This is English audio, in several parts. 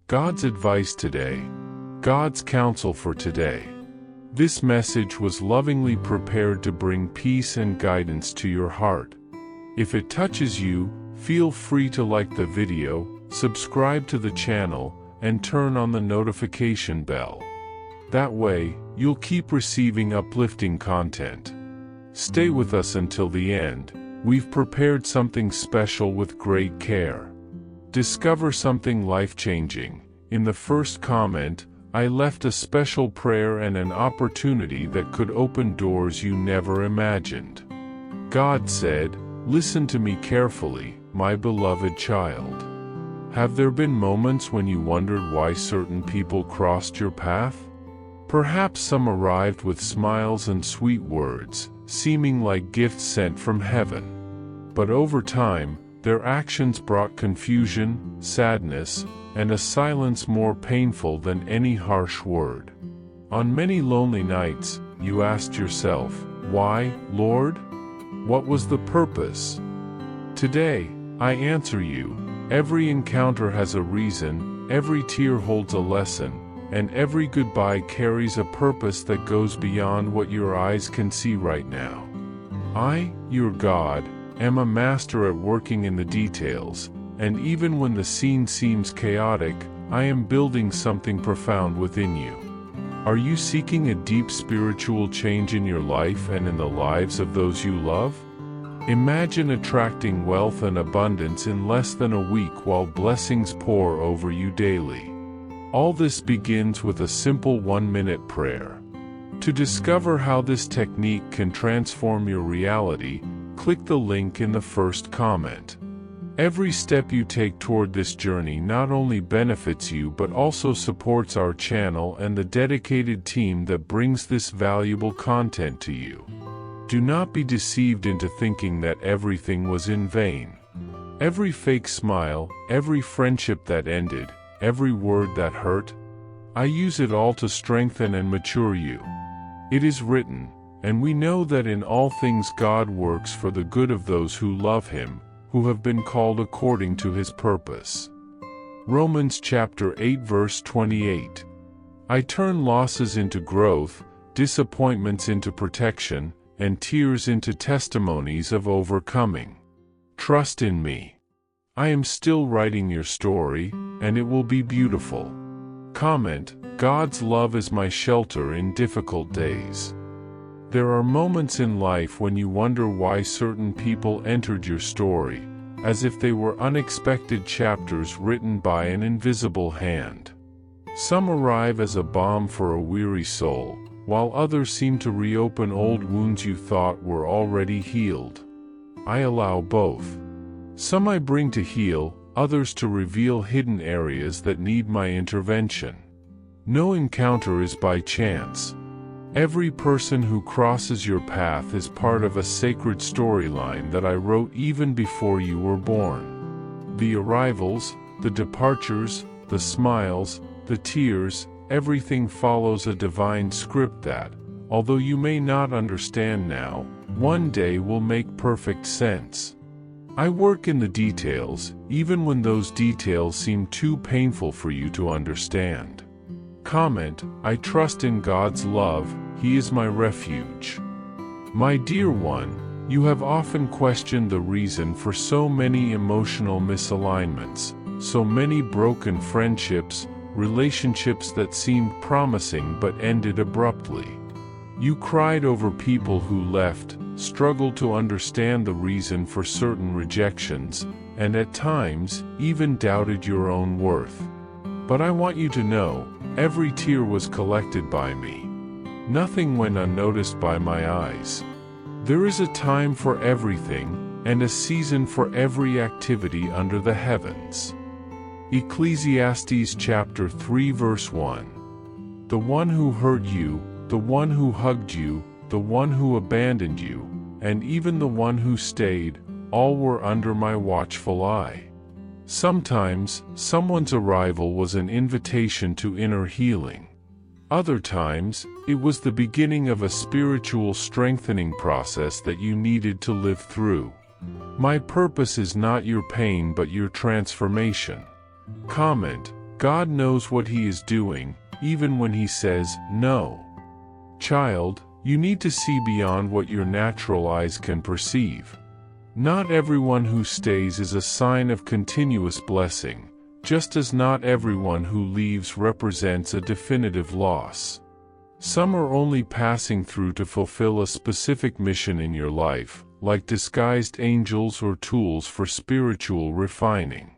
God's advice today. God's counsel for today. This message was lovingly prepared to bring peace and guidance to your heart. If it touches you, feel free to like the video, subscribe to the channel, and turn on the notification bell. That way, you'll keep receiving uplifting content. Stay with us until the end. We've prepared something special with great care. Discover something life-changing. In the first comment, I left a special prayer and an opportunity that could open doors you never imagined. God said, "Listen to me carefully, my beloved child." Have there been moments when you wondered why certain people crossed your path? Perhaps some arrived with smiles and sweet words, seeming like gifts sent from heaven. But over time, their actions brought confusion, sadness, and a silence more painful than any harsh word. On many lonely nights, you asked yourself, "Why, Lord? What was the purpose?" Today, I answer you, every encounter has a reason, every tear holds a lesson, and every goodbye carries a purpose that goes beyond what your eyes can see right now. I, your God, am a master at working in the details, and even when the scene seems chaotic, I am building something profound within you. Are you seeking a deep spiritual change in your life and in the lives of those you love? Imagine attracting wealth and abundance in less than a week while blessings pour over you daily. All this begins with a simple 1-minute prayer. To discover how this technique can transform your reality, click the link in the first comment. Every step you take toward this journey not only benefits you but also supports our channel and the dedicated team that brings this valuable content to you. Do not be deceived into thinking that everything was in vain. Every fake smile, every friendship that ended, every word that hurt, I use it all to strengthen and mature you. It is written, and we know that in all things God works for the good of those who love Him, who have been called according to His purpose. Romans chapter 8 verse 28. I turn losses into growth, disappointments into protection, and tears into testimonies of overcoming. Trust in me. I am still writing your story, and it will be beautiful. Comment, God's love is my shelter in difficult days. There are moments in life when you wonder why certain people entered your story, as if they were unexpected chapters written by an invisible hand. Some arrive as a balm for a weary soul, while others seem to reopen old wounds you thought were already healed. I allow both. Some I bring to heal, others to reveal hidden areas that need my intervention. No encounter is by chance. Every person who crosses your path is part of a sacred storyline that I wrote even before you were born. The arrivals, the departures, the smiles, the tears, everything follows a divine script that, although you may not understand now, one day will make perfect sense. I work in the details, even when those details seem too painful for you to understand. Comment, I trust in God's love, He is my refuge. My dear one, you have often questioned the reason for so many emotional misalignments, so many broken friendships, relationships that seemed promising but ended abruptly. You cried over people who left, struggled to understand the reason for certain rejections, and at times, even doubted your own worth. But I want you to know, every tear was collected by me. Nothing went unnoticed by my eyes. There is a time for everything, and a season for every activity under the heavens. Ecclesiastes chapter 3 verse 1. The one who hurt you, the one who hugged you, the one who abandoned you, and even the one who stayed, all were under my watchful eye. Sometimes, someone's arrival was an invitation to inner healing. Other times, it was the beginning of a spiritual strengthening process that you needed to live through. My purpose is not your pain but your transformation. Comment, God knows what He is doing, even when He says no. Child, you need to see beyond what your natural eyes can perceive. Not everyone who stays is a sign of continuous blessing, just as not everyone who leaves represents a definitive loss. Some are only passing through to fulfill a specific mission in your life, like disguised angels or tools for spiritual refining.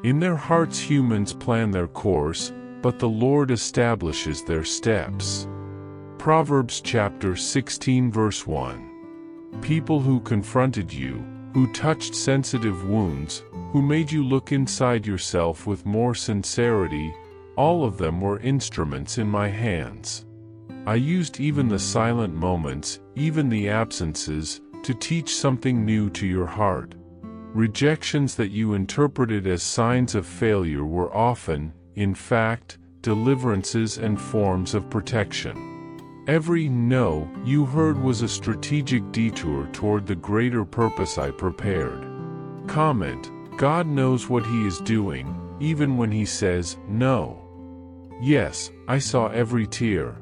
In their hearts humans plan their course, but the Lord establishes their steps. Proverbs chapter 16 verse 1. People who confronted you, who touched sensitive wounds, who made you look inside yourself with more sincerity, all of them were instruments in my hands. I used even the silent moments, even the absences, to teach something new to your heart. Rejections that you interpreted as signs of failure were often, in fact, deliverances and forms of protection. Every no you heard was a strategic detour toward the greater purpose I prepared. Comment: God knows what He is doing, even when He says no. Yes, I saw every tear.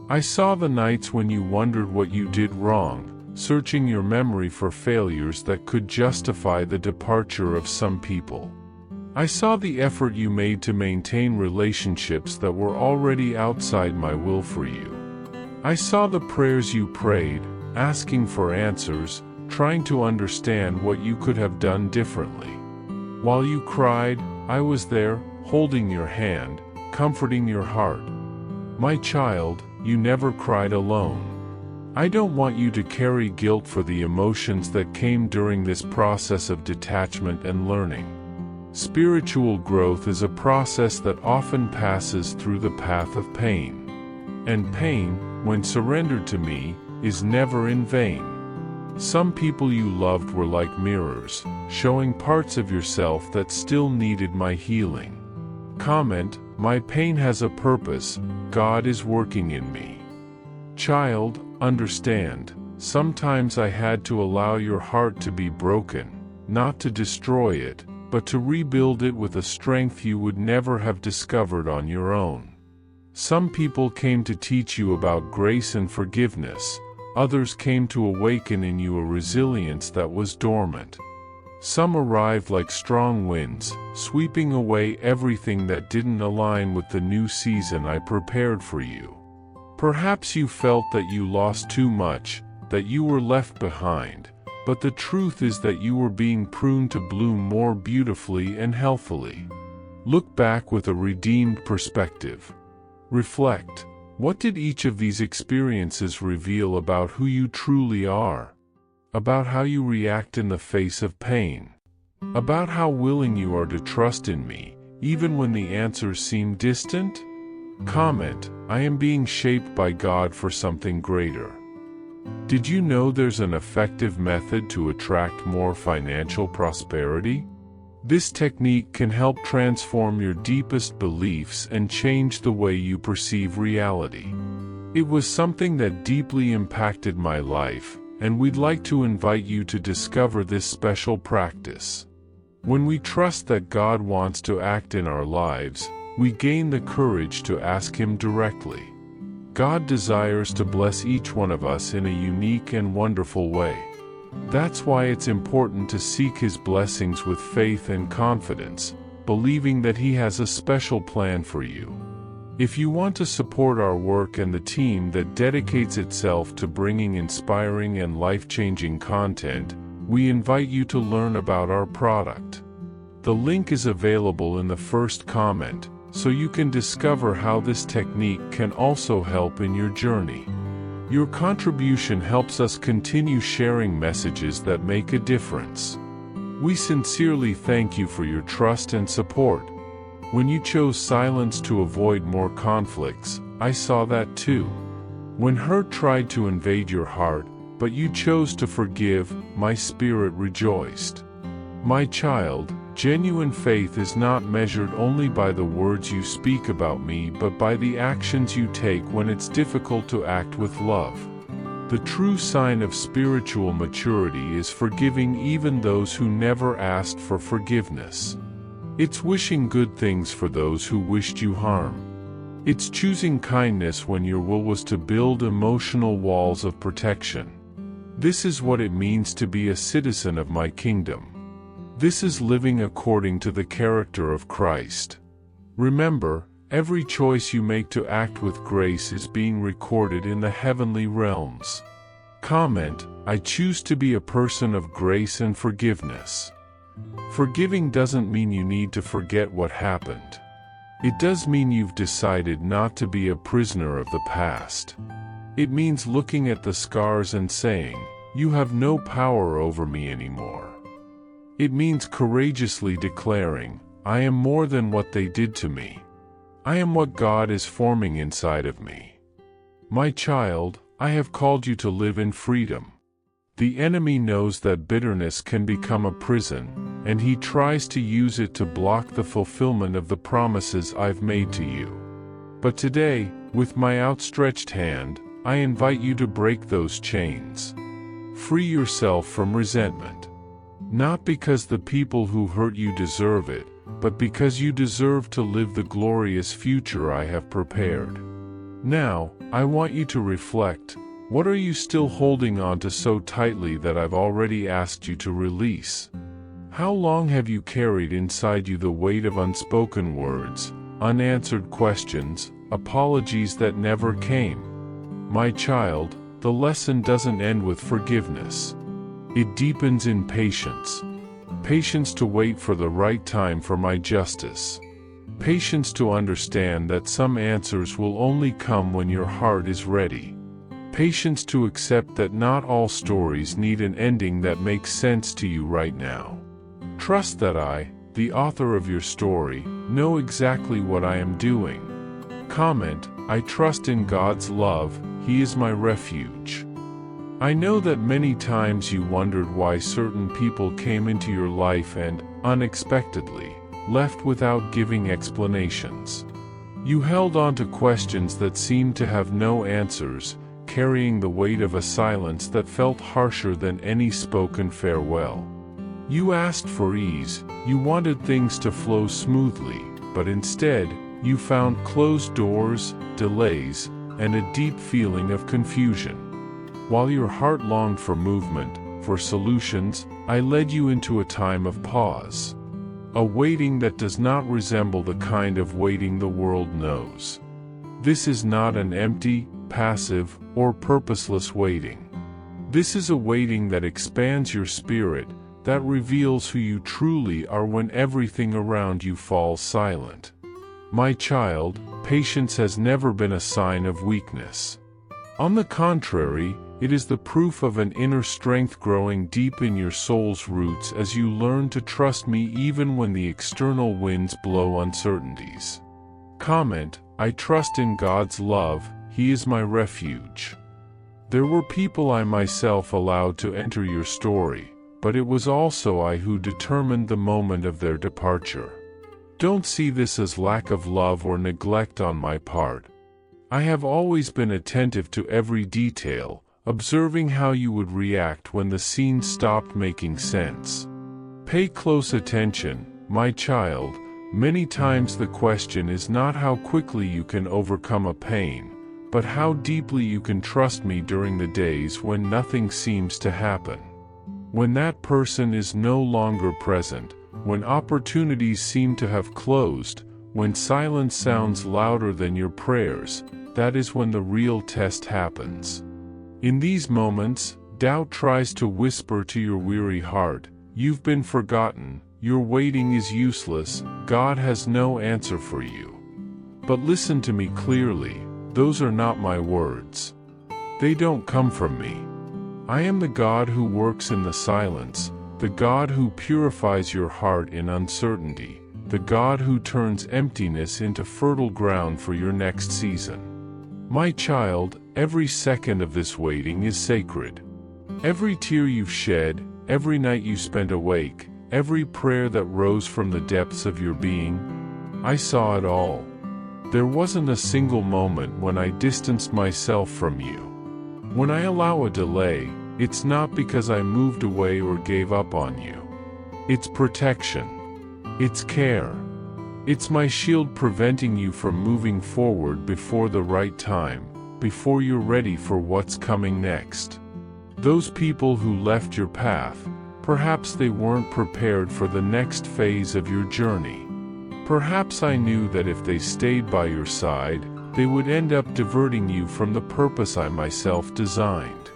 I saw the nights when you wondered what you did wrong, searching your memory for failures that could justify the departure of some people. I saw the effort you made to maintain relationships that were already outside my will for you. I saw the prayers you prayed, asking for answers, trying to understand what you could have done differently. While you cried, I was there, holding your hand, comforting your heart. My child, you never cried alone. I don't want you to carry guilt for the emotions that came during this process of detachment and learning. Spiritual growth is a process that often passes through the path of pain. And pain, when surrendered to me, is never in vain. Some people you loved were like mirrors, showing parts of yourself that still needed my healing. Comment: my pain has a purpose, God is working in me. Child, understand, sometimes I had to allow your heart to be broken, not to destroy it, but to rebuild it with a strength you would never have discovered on your own. Some people came to teach you about grace and forgiveness, others came to awaken in you a resilience that was dormant. Some arrived like strong winds, sweeping away everything that didn't align with the new season I prepared for you. Perhaps you felt that you lost too much, that you were left behind, but the truth is that you were being pruned to bloom more beautifully and healthily. Look back with a redeemed perspective. Reflect: what did each of these experiences reveal about who you truly are? About how you react in the face of pain? About how willing you are to trust in me, even when the answers seem distant? Comment: I am being shaped by God for something greater. Did you know there's an effective method to attract more financial prosperity? This technique can help transform your deepest beliefs and change the way you perceive reality. It was something that deeply impacted my life, and we'd like to invite you to discover this special practice. When we trust that God wants to act in our lives, we gain the courage to ask Him directly. God desires to bless each one of us in a unique and wonderful way. That's why it's important to seek His blessings with faith and confidence, believing that He has a special plan for you. If you want to support our work and the team that dedicates itself to bringing inspiring and life-changing content, we invite you to learn about our product. The link is available in the first comment, so you can discover how this technique can also help in your journey. Your contribution helps us continue sharing messages that make a difference. We sincerely thank you for your trust and support. When you chose silence to avoid more conflicts, I saw that too. When hurt tried to invade your heart, but you chose to forgive, my spirit rejoiced. My child, genuine faith is not measured only by the words you speak about me but by the actions you take when it's difficult to act with love. The true sign of spiritual maturity is forgiving even those who never asked for forgiveness. It's wishing good things for those who wished you harm. It's choosing kindness when your will was to build emotional walls of protection. This is what it means to be a citizen of my kingdom. This is living according to the character of Christ. Remember, every choice you make to act with grace is being recorded in the heavenly realms. Comment, I choose to be a person of grace and forgiveness. Forgiving doesn't mean you need to forget what happened. It does mean you've decided not to be a prisoner of the past. It means looking at the scars and saying, you have no power over me anymore. It means courageously declaring, I am more than what they did to me. I am what God is forming inside of me. My child, I have called you to live in freedom. The enemy knows that bitterness can become a prison, and he tries to use it to block the fulfillment of the promises I've made to you. But today, with my outstretched hand, I invite you to break those chains. Free yourself from resentment. Not because the people who hurt you deserve it, but because you deserve to live the glorious future I have prepared. Now, I want you to reflect. What are you still holding on to so tightly that I've already asked you to release? How long have you carried inside you the weight of unspoken words, unanswered questions, apologies that never came? My child, the lesson doesn't end with forgiveness. It deepens in patience. Patience to wait for the right time for my justice. Patience to understand that some answers will only come when your heart is ready. Patience to accept that not all stories need an ending that makes sense to you right now. Trust that I, the author of your story, know exactly what I am doing. Comment, I trust in God's love, He is my refuge. I know that many times you wondered why certain people came into your life and, unexpectedly, left without giving explanations. You held on to questions that seemed to have no answers, carrying the weight of a silence that felt harsher than any spoken farewell. You asked for ease, you wanted things to flow smoothly, but instead, you found closed doors, delays, and a deep feeling of confusion. While your heart longed for movement, for solutions, I led you into a time of pause. A waiting that does not resemble the kind of waiting the world knows. This is not an empty, passive, or purposeless waiting. This is a waiting that expands your spirit, that reveals who you truly are when everything around you falls silent. My child, patience has never been a sign of weakness. On the contrary, it is the proof of an inner strength growing deep in your soul's roots as you learn to trust me even when the external winds blow uncertainties. Comment, I trust in God's love, He is my refuge. There were people I myself allowed to enter your story, but it was also I who determined the moment of their departure. Don't see this as lack of love or neglect on my part. I have always been attentive to every detail, observing how you would react when the scene stopped making sense. Pay close attention, my child. Many times the question is not how quickly you can overcome a pain, but how deeply you can trust me during the days when nothing seems to happen. When that person is no longer present, when opportunities seem to have closed, when silence sounds louder than your prayers, that is when the real test happens. In these moments, doubt tries to whisper to your weary heart, you've been forgotten, your waiting is useless, God has no answer for you. But listen to me clearly, those are not my words. They don't come from me. I am the God who works in the silence, the God who purifies your heart in uncertainty, the God who turns emptiness into fertile ground for your next season. My child, every second of this waiting is sacred. Every tear you've shed, every night you spent awake, every prayer that rose from the depths of your being, I saw it all. There wasn't a single moment when I distanced myself from you. When I allow a delay, it's not because I moved away or gave up on you. It's protection. It's care. It's my shield preventing you from moving forward before the right time, before you're ready for what's coming next. Those people who left your path, perhaps they weren't prepared for the next phase of your journey. Perhaps I knew that if they stayed by your side, they would end up diverting you from the purpose I myself designed.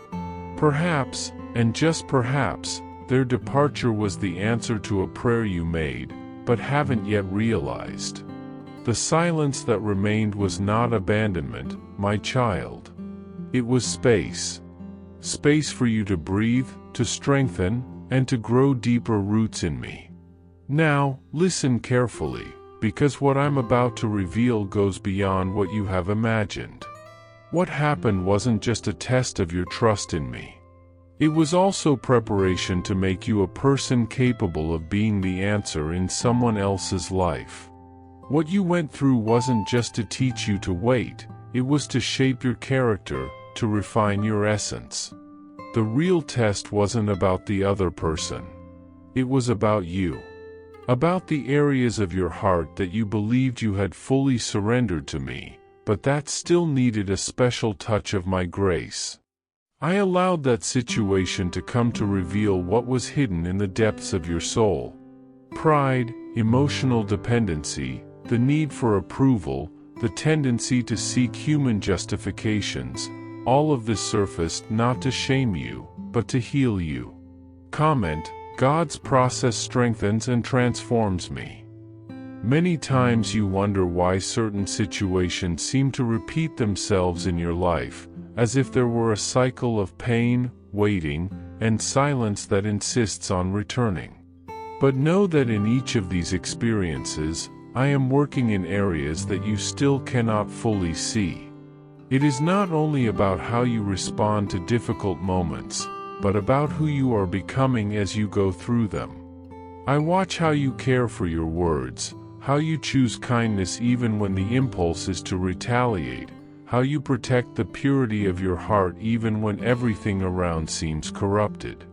Perhaps, and just perhaps, their departure was the answer to a prayer you made, but haven't yet realized. The silence that remained was not abandonment, my child. It was space. Space for you to breathe, to strengthen, and to grow deeper roots in me. Now, listen carefully, because what I'm about to reveal goes beyond what you have imagined. What happened wasn't just a test of your trust in me. It was also preparation to make you a person capable of being the answer in someone else's life. What you went through wasn't just to teach you to wait, it was to shape your character, to refine your essence. The real test wasn't about the other person. It was about you. About the areas of your heart that you believed you had fully surrendered to me, but that still needed a special touch of my grace. I allowed that situation to come to reveal what was hidden in the depths of your soul. Pride, emotional dependency, the need for approval, the tendency to seek human justifications, all of this surfaced not to shame you, but to heal you. Comment: God's process strengthens and transforms me. Many times you wonder why certain situations seem to repeat themselves in your life, as if there were a cycle of pain, waiting, and silence that insists on returning. But know that in each of these experiences, I am working in areas that you still cannot fully see. It is not only about how you respond to difficult moments, but about who you are becoming as you go through them. I watch how you care for your words, how you choose kindness even when the impulse is to retaliate, how you protect the purity of your heart even when everything around seems corrupted.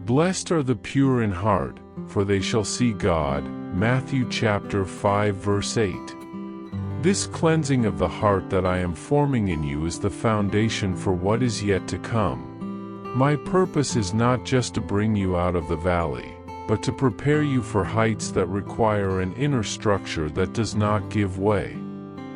Blessed are the pure in heart, for they shall see God. Matthew chapter 5 verse 8. This cleansing of the heart that I am forming in you is the foundation for what is yet to come. My purpose is not just to bring you out of the valley, but to prepare you for heights that require an inner structure that does not give way.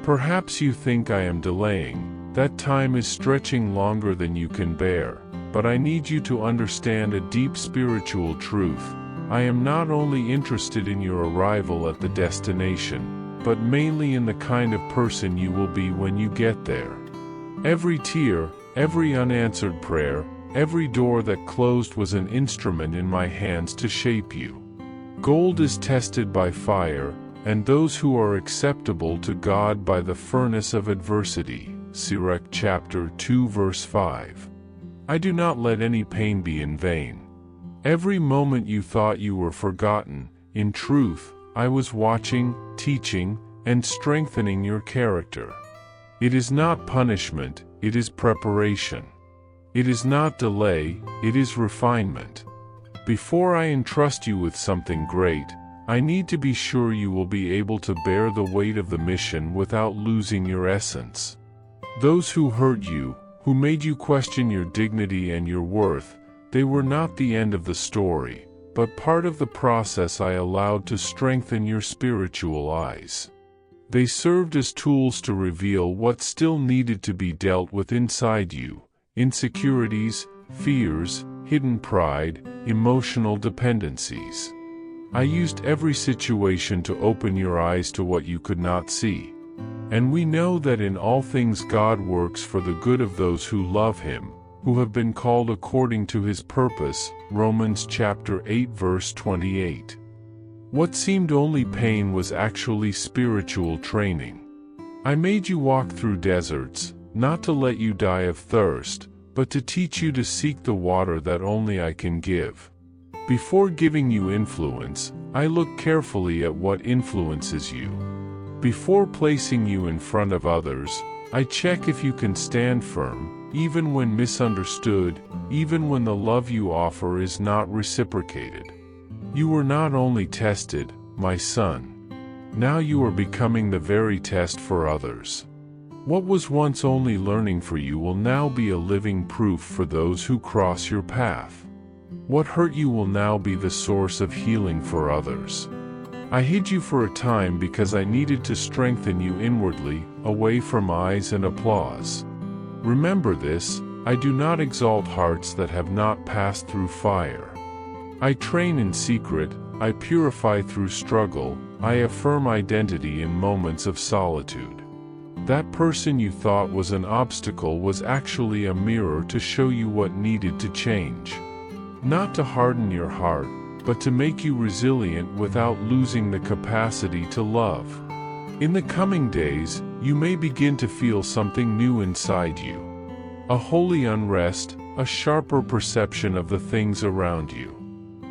Perhaps you think I am delaying, that time is stretching longer than you can bear, but I need you to understand a deep spiritual truth. I am not only interested in your arrival at the destination, but mainly in the kind of person you will be when you get there. Every tear, every unanswered prayer, every door that closed was an instrument in my hands to shape you. Gold is tested by fire, and those who are acceptable to God by the furnace of adversity. Sirach chapter 2 verse 5. I do not let any pain be in vain. Every moment you thought you were forgotten, in truth, I was watching, teaching, and strengthening your character. It is not punishment, it is preparation. It is not delay, it is refinement. Before I entrust you with something great, I need to be sure you will be able to bear the weight of the mission without losing your essence. Those who hurt you, who made you question your dignity and your worth, they were not the end of the story, but part of the process I allowed to strengthen your spiritual eyes. They served as tools to reveal what still needed to be dealt with inside you: insecurities, fears, hidden pride, emotional dependencies. I used every situation to open your eyes to what you could not see. And we know that in all things God works for the good of those who love Him, who have been called according to His purpose. Romans chapter 8 verse 28. What seemed only pain was actually spiritual training. I made you walk through deserts, not to let you die of thirst, but to teach you to seek the water that only I can give. Before giving you influence, I look carefully at what influences you. Before placing you in front of others, I check if you can stand firm, even when misunderstood, even when the love you offer is not reciprocated. You were not only tested, my son. Now you are becoming the very test for others. What was once only learning for you will now be a living proof for those who cross your path. What hurt you will now be the source of healing for others. I hid you for a time because I needed to strengthen you inwardly, away from eyes and applause. Remember this, I do not exalt hearts that have not passed through fire. I train in secret, I purify through struggle, I affirm identity in moments of solitude. That person you thought was an obstacle was actually a mirror to show you what needed to change. Not to harden your heart, but to make you resilient without losing the capacity to love. In the coming days, you may begin to feel something new inside you. A holy unrest, a sharper perception of the things around you.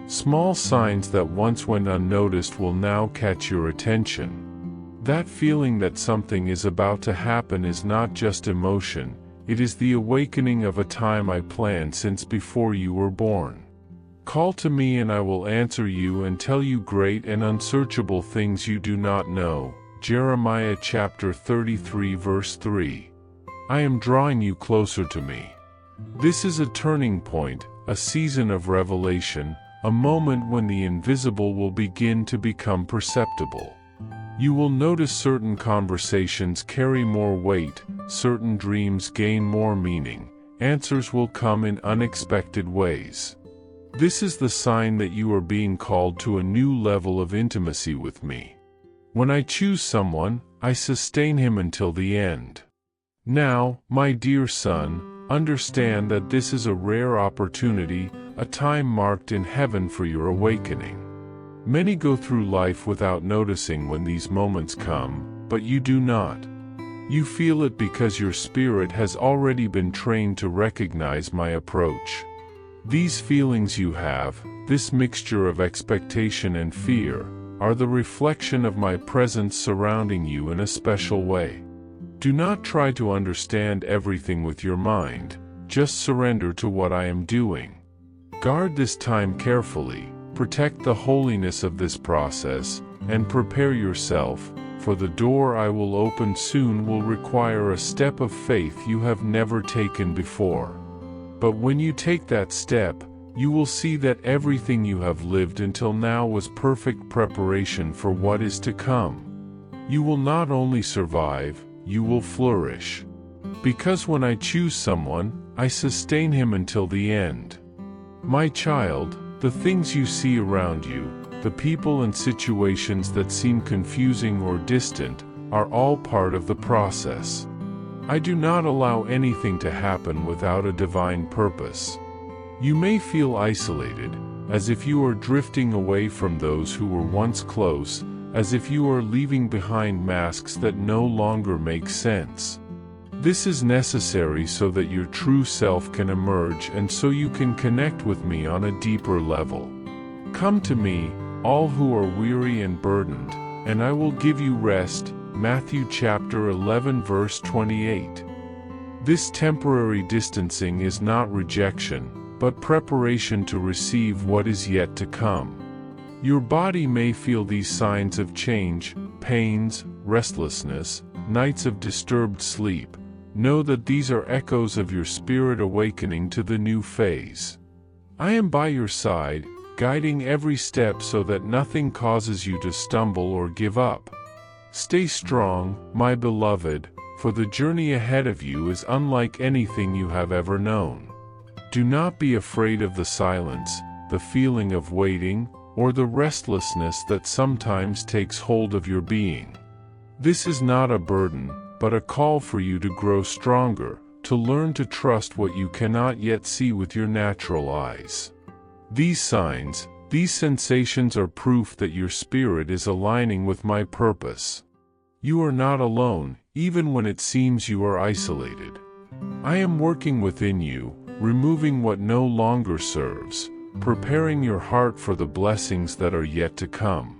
Small signs that once went unnoticed will now catch your attention. That feeling that something is about to happen is not just emotion, it is the awakening of a time I planned since before you were born. Call to me and I will answer you and tell you great and unsearchable things you do not know. Jeremiah chapter 33 verse 3. I am drawing you closer to me. This is a turning point, a season of revelation, a moment when the invisible will begin to become perceptible. You will notice certain conversations carry more weight, certain dreams gain more meaning, answers will come in unexpected ways. This is the sign that you are being called to a new level of intimacy with me. When I choose someone, I sustain him until the end. Now, my dear son, understand that this is a rare opportunity, a time marked in heaven for your awakening. Many go through life without noticing when these moments come, but you do not. You feel it because your spirit has already been trained to recognize my approach. These feelings you have, this mixture of expectation and fear, are the reflection of my presence surrounding you in a special way. Do not try to understand everything with your mind, just surrender to what I am doing. Guard this time carefully, protect the holiness of this process, and prepare yourself, for the door I will open soon will require a step of faith you have never taken before. But when you take that step, you will see that everything you have lived until now was perfect preparation for what is to come. You will not only survive, you will flourish. Because when I choose someone, I sustain him until the end. My child, the things you see around you, the people and situations that seem confusing or distant, are all part of the process. I do not allow anything to happen without a divine purpose. You may feel isolated, as if you are drifting away from those who were once close, as if you are leaving behind masks that no longer make sense. This is necessary so that your true self can emerge and so you can connect with me on a deeper level. Come to me, all who are weary and burdened, and I will give you rest. Matthew chapter 11 verse 28. This temporary distancing is not rejection, but preparation to receive what is yet to come. Your body may feel these signs of change, pains, restlessness, nights of disturbed sleep. Know that these are echoes of your spirit awakening to the new phase. I am by your side, guiding every step so that nothing causes you to stumble or give up. Stay strong, my beloved, for the journey ahead of you is unlike anything you have ever known. Do not be afraid of the silence, the feeling of waiting, or the restlessness that sometimes takes hold of your being. This is not a burden, but a call for you to grow stronger, to learn to trust what you cannot yet see with your natural eyes. These signs, these sensations are proof that your spirit is aligning with my purpose. You are not alone, even when it seems you are isolated. I am working within you, removing what no longer serves, preparing your heart for the blessings that are yet to come.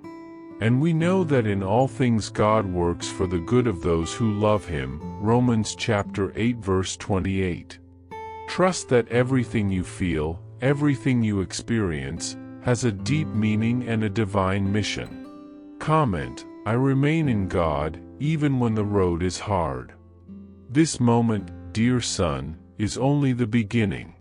And we know that in all things God works for the good of those who love Him. Romans chapter 8 verse 28. Trust that everything you feel, everything you experience, has a deep meaning and a divine mission. Comment, I remain in God, even when the road is hard. This moment, dear son, is only the beginning.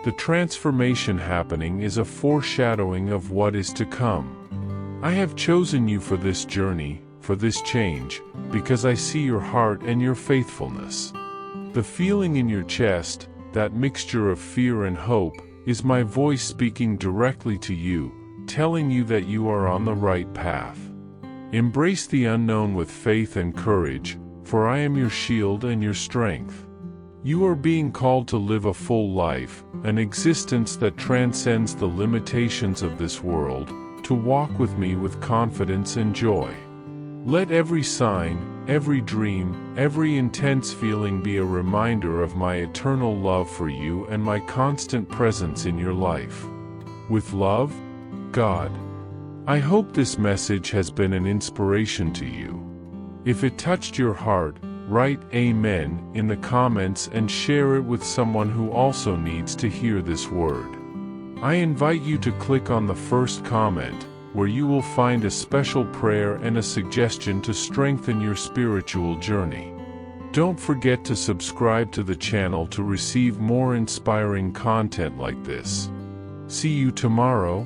The transformation happening is a foreshadowing of what is to come. I have chosen you for this journey, for this change, because I see your heart and your faithfulness. The feeling in your chest, that mixture of fear and hope, is my voice speaking directly to you, telling you that you are on the right path. Embrace the unknown with faith and courage, for I am your shield and your strength. You are being called to live a full life, an existence that transcends the limitations of this world, to walk with me with confidence and joy. Let every sign, every dream, every intense feeling be a reminder of my eternal love for you and my constant presence in your life. With love, God. I hope this message has been an inspiration to you. If it touched your heart, write Amen in the comments and share it with someone who also needs to hear this word. I invite you to click on the first comment, where you will find a special prayer and a suggestion to strengthen your spiritual journey. Don't forget to subscribe to the channel to receive more inspiring content like this. See you tomorrow.